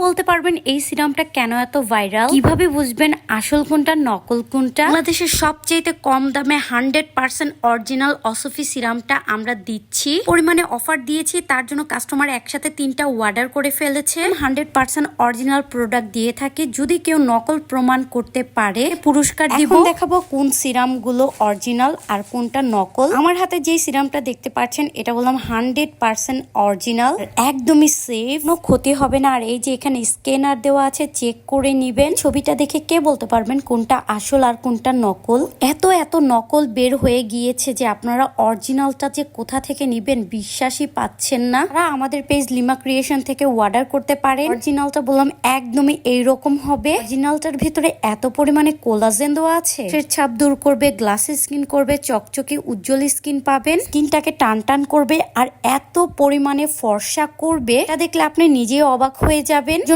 বলতে পারবেন এই সিরামটা কেন এত ভাইরাল, কিভাবে বুঝবেন আসল কোনটা নকল কোনটা? বাংলাদেশের সবচেয়ে কম দামে 100% অরিজিনাল অসফি সিরামটা আমরা দিচ্ছি। পরিমাণে অফার দিয়েছি, তার জন্য কাস্টমার একসাথে 3টা অর্ডার করে ফেলেছে। 100% অরিজিনাল প্রোডাক্ট দিয়ে থাকে, যদি কেউ নকল প্রমাণ করতে পারে পুরস্কার দিব। এখন দেখাবো কোন সিরাম গুলো অরিজিনাল আর কোনটা নকল। আমার হাতে যে সিরামটা দেখতে পাচ্ছেন এটা বললাম 100% অরিজিনাল, একদমই সেফ, কোনো ক্ষতি হবে না। আর এই যে এখানে স্ক্যানার দেওয়া আছে, চেক করে নিবেন। ছবিটা দেখে কে বলতে পারবেন কোনটা আসল আর কোনটা নকল। এত নকল বের হয়ে গিয়েছে যে আপনারা অরিজিনালটা যে কোথা থেকে নিবেন বিশ্বাসই পাচ্ছেন না। আমাদের পেজ লিমা ক্রিয়েশন থেকে অর্ডার করতে পারেন। অরিজিনালটা বললাম একদমই এইরকম হবে। অরিজিনালটার ভিতরে এত পরিমাণে কোলাজেন দেওয়া আছে, ছাপ দূর করবে, গ্লাসি স্কিন করবে, চকচকে উজ্জ্বল স্কিন পাবেন, স্কিনটাকে টান করবে আর এত পরিমাণে ফর্সা করবে, এটা দেখলে আপনি নিজেই অবাক হয়ে যাবেন।